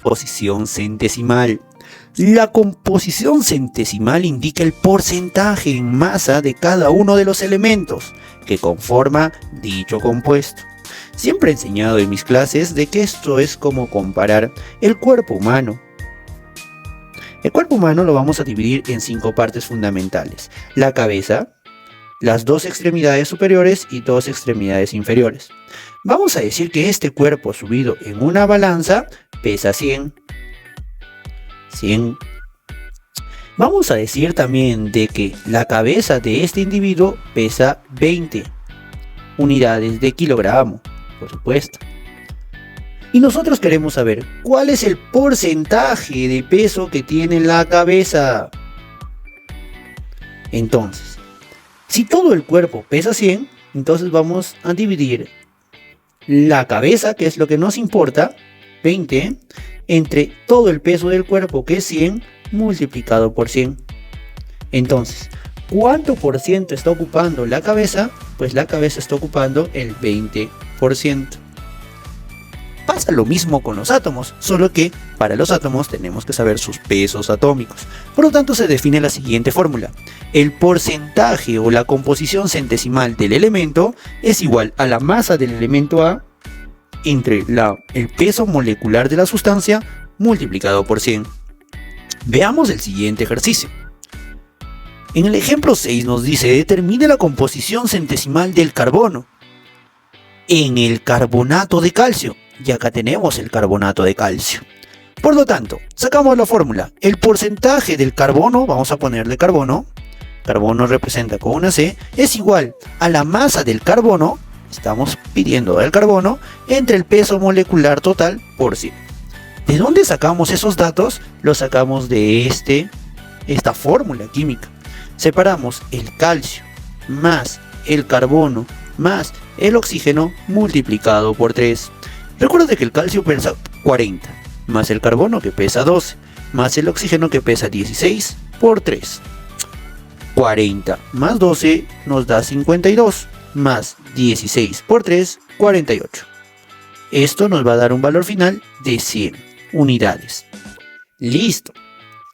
Composición centesimal. La composición centesimal indica el porcentaje en masa de cada uno de los elementos que conforma dicho compuesto. Siempre he enseñado en mis clases de que esto es como comparar el cuerpo humano. El cuerpo humano lo vamos a dividir en 5 partes fundamentales: la cabeza, las 2 extremidades superiores y 2 extremidades inferiores. Vamos a decir que este cuerpo subido en una balanza pesa 100. Vamos a decir también de que la cabeza de este individuo pesa 20 unidades de kilogramo, por supuesto. Y nosotros queremos saber cuál es el porcentaje de peso que tiene la cabeza. Entonces, si todo el cuerpo pesa 100, entonces vamos a dividir la cabeza, que es lo que nos importa, 20, entre todo el peso del cuerpo, que es 100, multiplicado por 100. Entonces, ¿cuánto por ciento está ocupando la cabeza? Pues la cabeza está ocupando el 20%. Pasa lo mismo con los átomos, solo que para los átomos tenemos que saber sus pesos atómicos. Por lo tanto, se define la siguiente fórmula: el porcentaje o la composición centesimal del elemento es igual a la masa del elemento A entre el peso molecular de la sustancia multiplicado por 100. Veamos el siguiente ejercicio. En el ejemplo 6 nos dice: determine la composición centesimal del carbono en el carbonato de calcio. Y acá tenemos el carbonato de calcio. Por lo tanto, sacamos la fórmula. El porcentaje del carbono, vamos a ponerle carbono representa con una C, es igual a la masa del carbono, estamos pidiendo el carbono, entre el peso molecular total por 100. ¿De dónde sacamos esos datos? Los sacamos de esta fórmula química. Separamos el calcio más el carbono más el oxígeno multiplicado por 3. Recuerda que el calcio pesa 40, más el carbono que pesa 12, más el oxígeno que pesa 16 por 3. 40 más 12 nos da 52, más 16 por 3, 48. Esto nos va a dar un valor final de 100 unidades. Listo.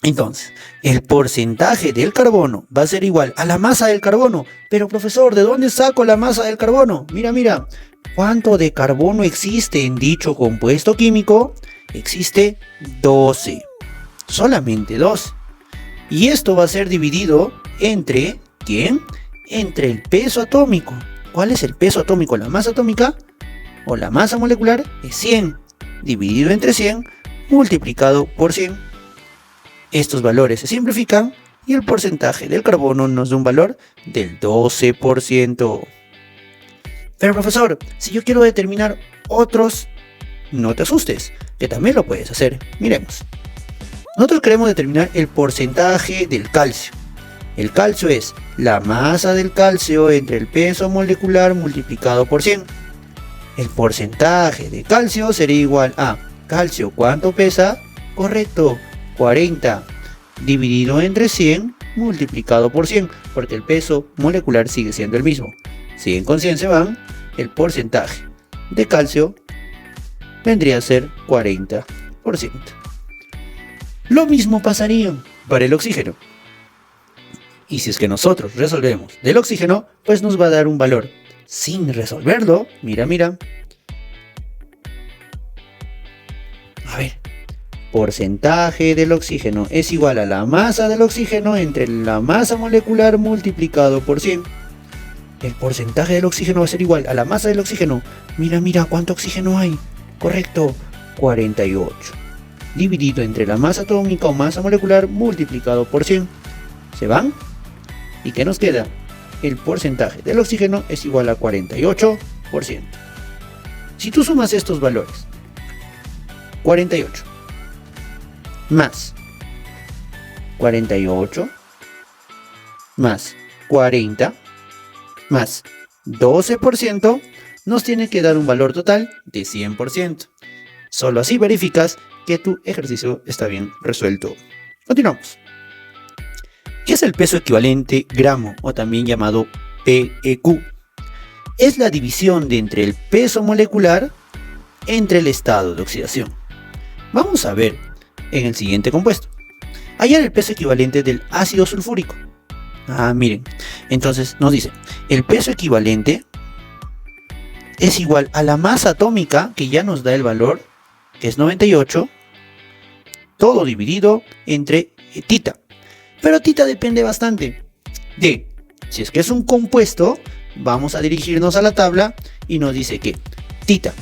Entonces, el porcentaje del carbono va a ser igual a la masa del carbono. Pero profesor, ¿de dónde saco la masa del carbono? Mira. ¿Cuánto de carbono existe en dicho compuesto químico? Existe 12. Solamente 12. Y esto va a ser dividido entre, ¿quién? Entre el peso atómico. ¿Cuál es el peso atómico? La masa atómica o la masa molecular es 100. Dividido entre 100, multiplicado por 100. Estos valores se simplifican y el porcentaje del carbono nos da un valor del 12%. Pero profesor, si yo quiero determinar otros, no te asustes, que también lo puedes hacer. Miremos. Nosotros queremos determinar el porcentaje del calcio. El calcio es la masa del calcio entre el peso molecular multiplicado por 100. El porcentaje de calcio sería igual a calcio, ¿cuánto pesa? Correcto, 40 dividido entre 100 multiplicado por 100, porque el peso molecular sigue siendo el mismo. 100 con 100 se van, el porcentaje de calcio vendría a ser 40%. Lo mismo pasaría para el oxígeno. Y si es que nosotros resolvemos del oxígeno, pues nos va a dar un valor. Sin resolverlo, mira. A ver, porcentaje del oxígeno es igual a la masa del oxígeno entre la masa molecular multiplicado por 100. El porcentaje del oxígeno va a ser igual a la masa del oxígeno. Mira, ¿cuánto oxígeno hay? Correcto, 48. Dividido entre la masa atómica o masa molecular multiplicado por 100. ¿Se van? ¿Y qué nos queda? El porcentaje del oxígeno es igual a 48%. Si tú sumas estos valores, 48 más 48 más 40 más 12%, nos tiene que dar un valor total de 100%. Solo así verificas que tu ejercicio está bien resuelto. Continuamos. ¿Qué es el peso equivalente gramo o también llamado PEQ? Es la división de entre el peso molecular entre el estado de oxidación. Vamos a ver en el siguiente compuesto. Hallar el peso equivalente del ácido sulfúrico. Miren, entonces nos dice, el peso equivalente es igual a la masa atómica, que ya nos da el valor, que es 98, todo dividido entre tita. Pero tita depende bastante de, si es que es un compuesto, vamos a dirigirnos a la tabla y nos dice que tita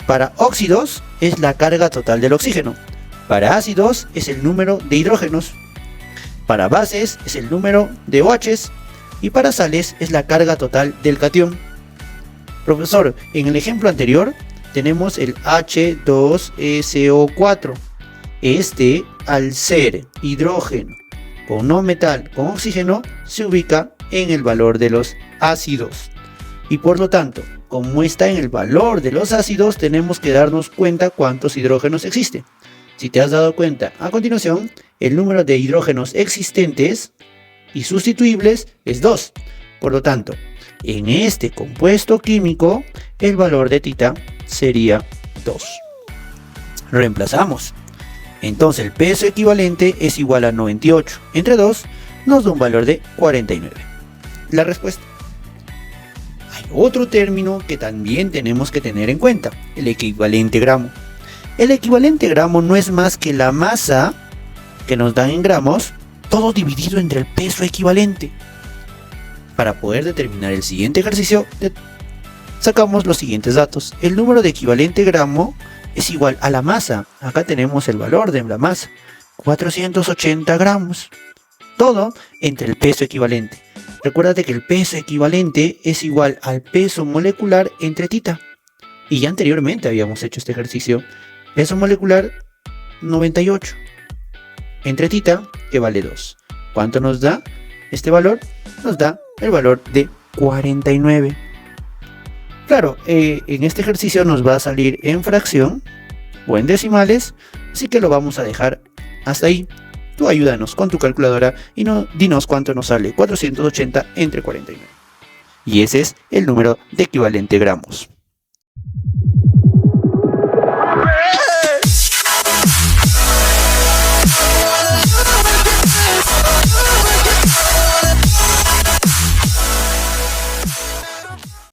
para óxidos es la carga total del oxígeno, para ácidos es el número de hidrógenos, para bases es el número de OHs y para sales es la carga total del catión. Profesor, en el ejemplo anterior tenemos el H2SO4. Este, al ser hidrógeno con no metal con oxígeno, se ubica en el valor de los ácidos. Y por lo tanto, como está en el valor de los ácidos, tenemos que darnos cuenta cuántos hidrógenos existen. Si te has dado cuenta, a continuación, el número de hidrógenos existentes y sustituibles es 2. Por lo tanto, en este compuesto químico, el valor de tita sería 2. Reemplazamos. Entonces el peso equivalente es igual a 98 entre 2, nos da un valor de 49. La respuesta. Hay otro término que también tenemos que tener en cuenta, el equivalente gramo. El equivalente gramo no es más que la masa que nos dan en gramos, todo dividido entre el peso equivalente. Para poder determinar el siguiente ejercicio, sacamos los siguientes datos. El número de equivalente gramo es igual a la masa. Acá tenemos el valor de la masa, 480 gramos. Todo entre el peso equivalente. Recuérdate que el peso equivalente es igual al peso molecular entre tita. Y ya anteriormente habíamos hecho este ejercicio. Peso molecular 98 entre tita, que vale 2. ¿Cuánto nos da este valor? Nos da el valor de 49. Claro, en este ejercicio nos va a salir en fracción o en decimales, así que lo vamos a dejar hasta ahí. Tú ayúdanos con tu calculadora y dinos cuánto nos sale 480 entre 49. Y ese es el número de equivalente gramos.